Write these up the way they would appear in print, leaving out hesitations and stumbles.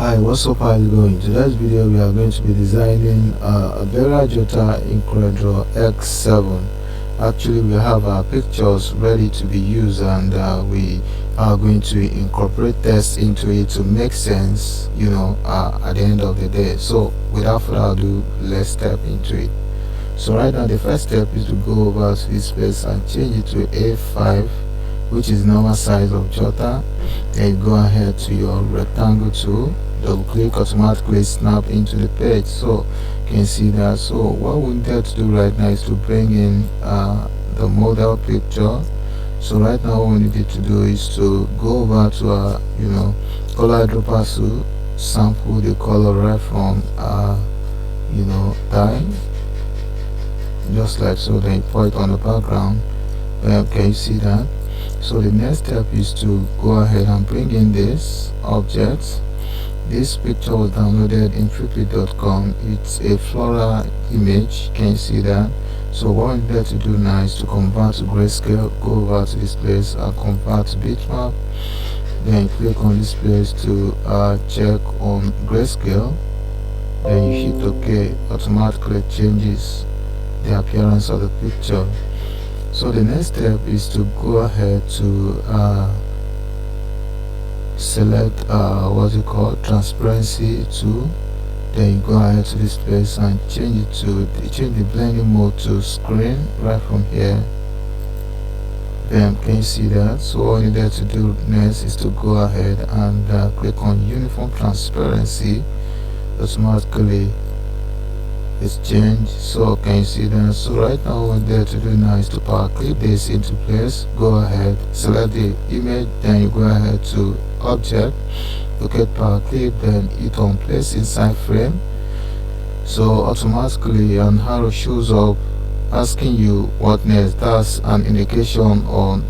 Hi, what's up? How you going? Today's video we are going to be designing a Design Jotter in CorelDraw X7. Actually, we have our pictures ready to be used, and we are going to incorporate text into it to make sense, at the end of the day. So without further ado, let's step into it. So right now the first step is to go over to this space and change it to A5, which is normal size of Jotter. Then go ahead to your rectangle tool, double click, automatically snap into the page. So you can see that. So what we need to do right now is to bring in the model picture. So right now what we need to do is to go over to our color dropper tool, sample the color right from dye, just like so. Then you put it on the background. Can you see that? So the next step is to go ahead and bring in this object. This picture was downloaded in freepik.com. It's a floral image. Can you see that? So what we need to do now is to convert to grayscale. Go over to this place and convert to bitmap. Then click on this place to check on grayscale. Then you hit OK. Automatically changes the appearance of the picture. So the next step is to go ahead to select what's it called, transparency tool. Then you go ahead to this place and change the blending mode to screen right from here. Then can you see that? So all you need to do next is to go ahead and click on uniform transparency. Automatically it's changed. So can you see that? So right now what we're to do now is to Powerclip this into place. Go ahead, select the image, then you go ahead to object, look at Powerclip, then hit on place inside frame. So automatically an arrow shows up asking you what next. That's an indication on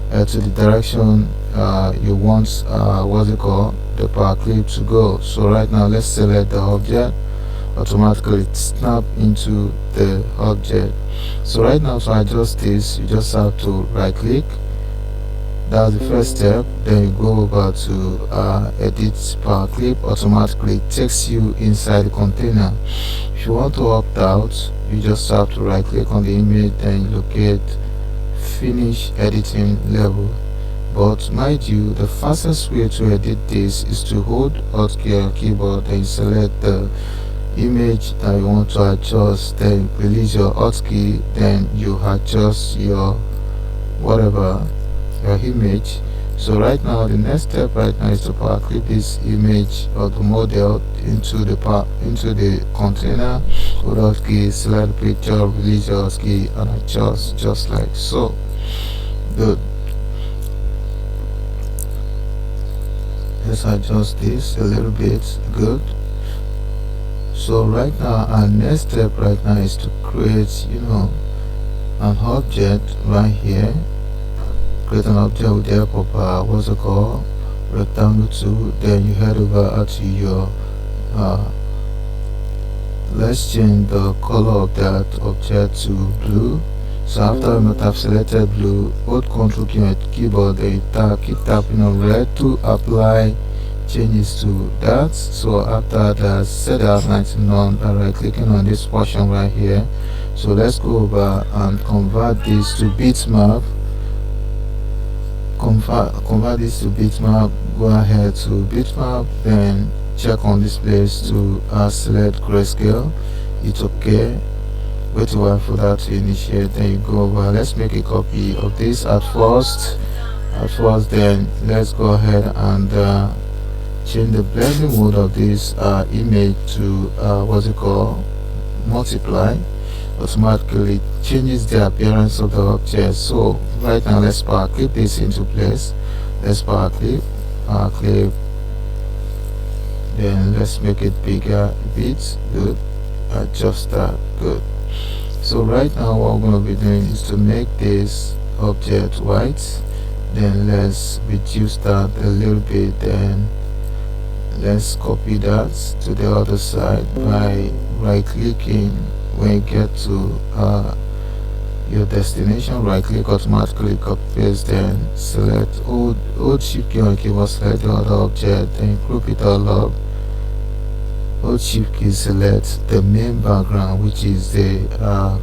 to the direction you want the Powerclip to go. So right now let's select the object. Automatically snap into the object. So right now to adjust this, you just have to right click. That's the first step. Then you go over to edit Powerclip. Automatically takes you inside the container. If you want to opt out, you just have to right click on the image, then locate finish editing level. But mind you, the fastest way to edit this is to hold Alt key on your keyboard, then select the image that you want to adjust, then release your Alt key, then you adjust your image. So right now the next step right now is to Powerclip this image or the model into the container. Hold Alt key, select the picture, release your Alt key and adjust just like so. Good. Let's adjust this a little bit. Good. So right now our next step right now is to create an object right here. Create an object with the help of rectangle tool. Then you head over to your let's change the color of that object to blue. So after you have selected blue, hold Ctrl key on your keyboard, then you keep tapping on red to apply changes to that. So after that, set the outline to none by right clicking on this portion right here. So let's go over and convert this to bitmap. Convert this to bitmap. Go ahead to bitmap, then check on this place to select grayscale. It's okay. Wait a while for that to initiate. Then you go over. Let's make a copy of this at first. Then let's go ahead and change the blending mode of this image to multiply. Automatically changes the appearance of the object. So right now let's Powerclip this into place. Let's Powerclip, then let's make it bigger a bit. Good. Adjust that. Good. So right now what we're going to be doing is to make this object white. Then let's reduce that a little bit. Then let's copy that to the other side by right clicking. When you get to your destination, right click, automatically copy paste, then select hold shift key on keyboard, select the other object, then group it all up. Hold shift key, select the main background, which is the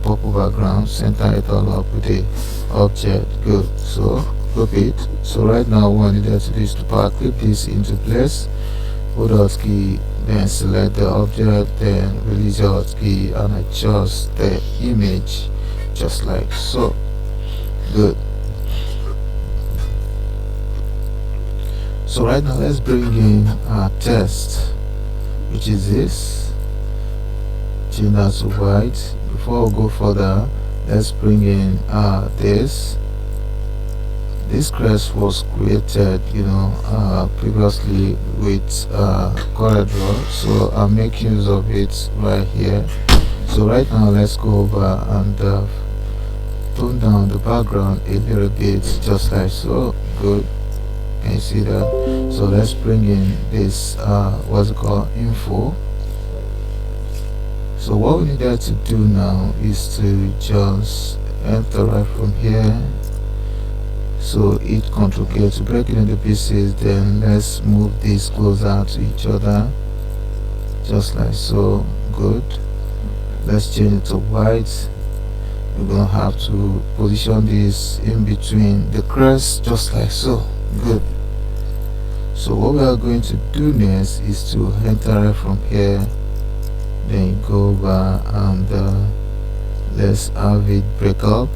purple background, center it all up with the object. Good. So group it. So right now what we need to do is to power clip this into place. Hold Alt key, then select the object, then release your Alt key and adjust the image just like so. Good. So right now let's bring in our text, which is this. Change that to white. Before we go further, let's bring in this crest was created previously with CorelDraw, so I'll make use of it right here. So right now let's go over and tone down the background a little bit, just like so. Good. Can you see that? So let's bring in this what's it called, info. So what we needed to do now is to just enter right from here. So hit Ctrl K to break it into pieces, then let's move this closer to each other, just like so. Good. Let's change it to white. We're gonna have to position this in between the crest, just like so. Good. So what we are going to do next is to enter right from here, then you go over and let's have it break up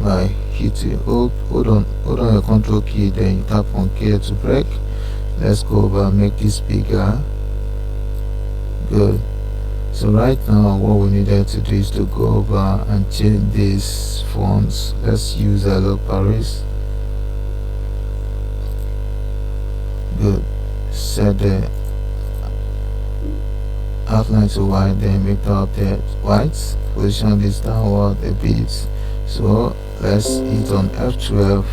by hitting hold on your control key, then you tap on K to break. Let's go over and make this bigger. Good. So right now what we needed to do is to go over and change these fonts. Let's use Hello Paris. Good. Set the outline to white, then make the object white. Position this downward a bit. So let's hit on F12.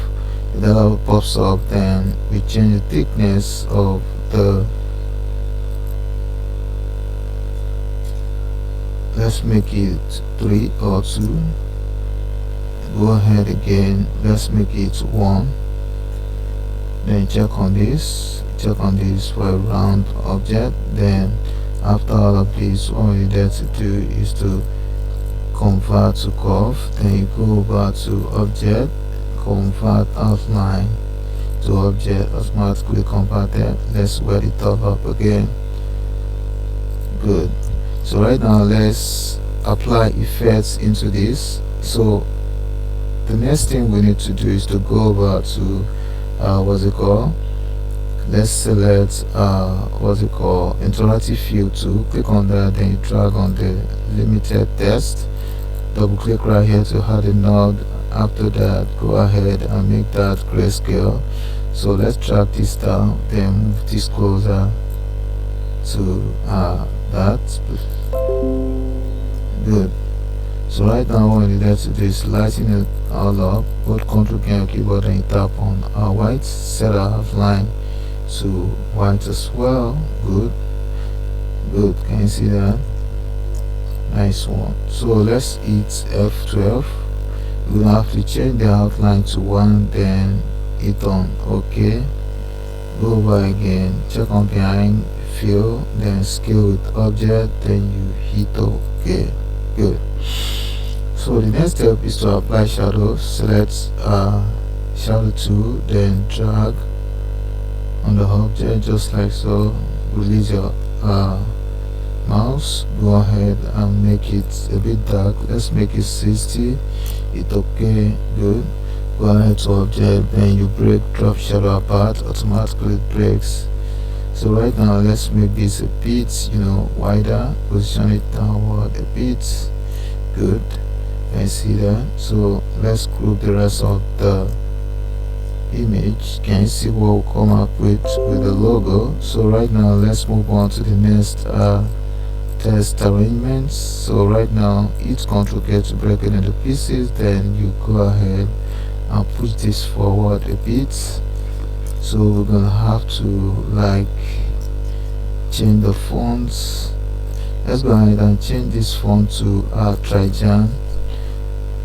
If that pops up, then we change the thickness of the, let's make it 3 or 2. Go ahead again, let's make it 1. Then check on this for a round object. Then after all of this, what we need to do is to convert to curve. Then you go over to object, convert outline to object, automatically converted. Let's wet it all up again. Good. So right now let's apply effects into this. So the next thing we need to do is to go over to let's select interactive fill tool, click on that, then you drag on the limited text, double click right here to add a node. After that, go ahead and make that grayscale. So let's drag this down, then move this closer to that. Good. So right now what we need to do is lighten it all up. Hold Ctrl K on your keyboard and tap on white. Set our outline to white as well. Good. Good. Can you see that? Nice one. So let's hit F12. We're gonna have to change the outline to 1, then hit on OK. Go over again, check on behind, fill, then scale with object, then you hit OK. Good. So the next step is to apply shadow. Select shadow tool, then drag on the object just like so. Release your mouse, go ahead and make it a bit dark. Let's make it 60. Hit OK. Good. Go ahead to object, then you break drop shadow apart, automatically it breaks. So right now let's make this a bit wider, position it downward a bit. Good. Can you see that? So let's group the rest of the image. Can you see what we'll come up with the logo? So right now let's move on to the next text arrangements. So right now hit Ctrl K to break it into pieces, then you go ahead and push this forward a bit. So we're gonna have to change the fonts. Let's go ahead and change this font to Trajan.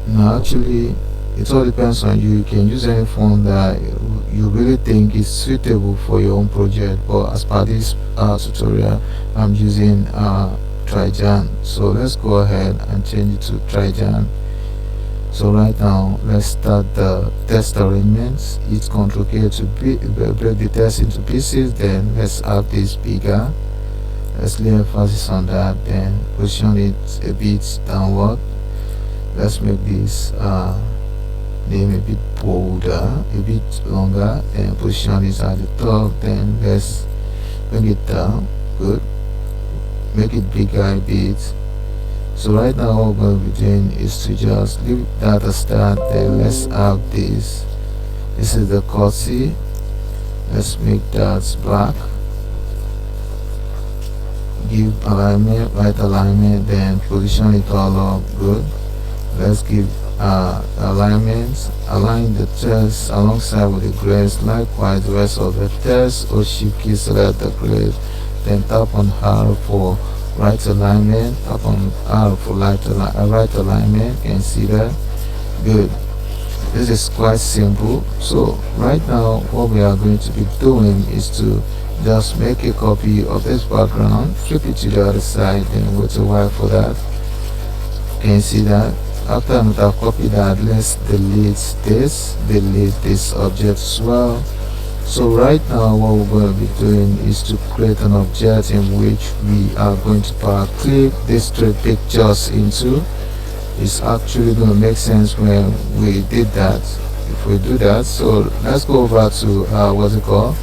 Now actually it all depends on you. You can use any font that you really think is suitable for your own project, but as per this tutorial I'm using Trijan. So let's go ahead and change it to Trijan. So right now let's start the text arrangements. Hit Ctrl K to break the text into pieces. Then let's have this bigger. Let's lay emphasis on that, then position it a bit downward. Let's make this name a bit bolder, a bit longer, and position it at the top. Then let's bring it down. Good. Make it bigger a bit. So right now what we're going to be doing is to just leave that as start. Then let's have this is the cursor. Let's make that black. Give alignment, right alignment, then position it all up. Good. Let's give alignments. Align the text alongside with the grace. Likewise the rest of the text. Or shift key select the grace, then tap on arrow for right alignment, tap on arrow for right alignment. Can you see that? Good. This is quite simple. So right now what we are going to be doing is to just make a copy of this background, flip it to the other side, then wait a while for that. Can you see that? After I have copied that, let's delete this object as well. So right now what we're going to be doing is to create an object in which we are going to Powerclip these three pictures into. It's actually going to make sense when we did that, if we do that. So let's go over to what's it called,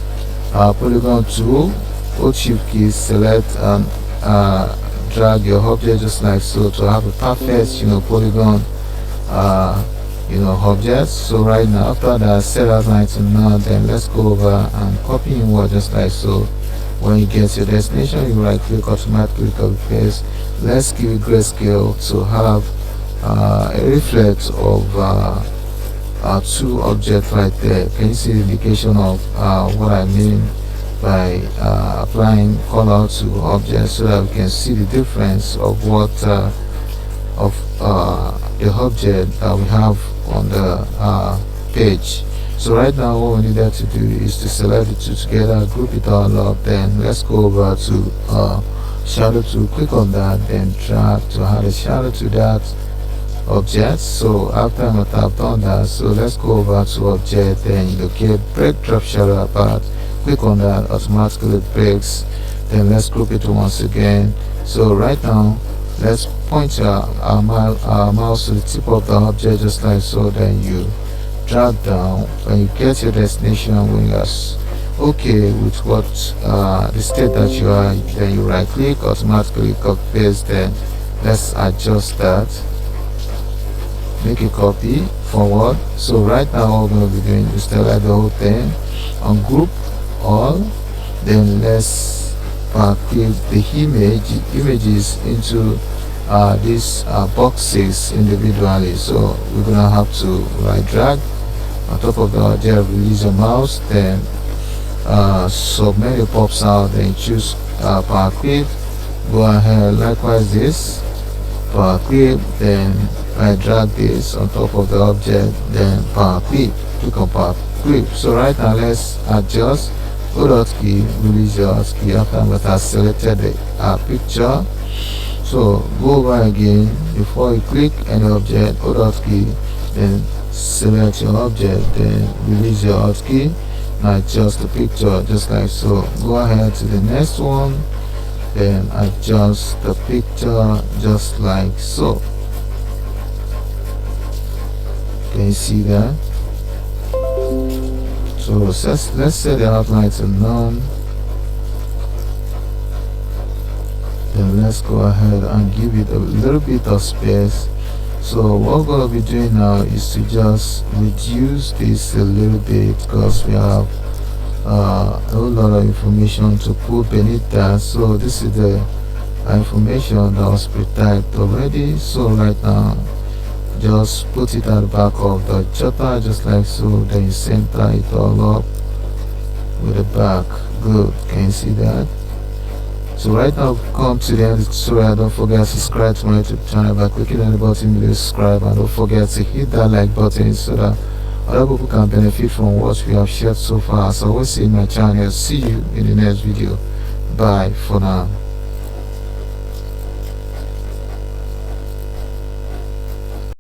polygon tool. Hold shift key, select and drag your object just like so to have a perfect polygon object. So right now after that, set outline to none. Then let's go over and copy in word just like so. When you get to your destination, you right click, automatically copy paste. Let's give it grayscale to have a reflex of two objects right there. Can you see the indication of what I mean by applying color to objects, so that we can see the difference of what the object that we have on the page. So right now what we needed to do is to select the two together, group it all up. Then let's go over to shadow tool, click on that, then drag to add a shadow to that object. So after I've done that, so let's go over to object, then locate break drop shadow apart, click on that, automatically it breaks. Then let's group it once again. So right now let's point our mouse to the tip of the object just like so. Then you drag down. When you get your destination, when you are okay with what the state that you are, then you right click, automatically copy paste. Then let's adjust that, make a copy forward. So right now what we're going to be doing is select the whole thing, on group all, then let's click the images into these boxes individually. So we're gonna have to right drag on top of the object, release your mouse, then submenu pops out, then choose Powerclip. Go ahead, likewise this Powerclip, then I drag this on top of the object, then Powerclip, click on Powerclip. So right now let's adjust. Hold out key, release your out key after I selected the picture. So go over again. Before you click any object, hold out key, then select your object, then release your out key and adjust the picture just like so. Go ahead to the next one, then adjust the picture just like so. Can you see that? So let's set the outline to none. Then let's go ahead and give it a little bit of space. So what we're going to be doing now is to just reduce this a little bit, because we have a whole lot of information to put beneath that. So this is the information that was pre-typed already. So right now just put it at the back of the jotter just like so, then you center it all up with the back. Good. Can you see that? So right now we've come to the end of the tutorial. Don't forget to subscribe to my YouTube channel by clicking on the button below subscribe, and don't forget to hit that like button so that other people can benefit from what we have shared so far. As I always say in my channel, see you in the next video. Bye for now.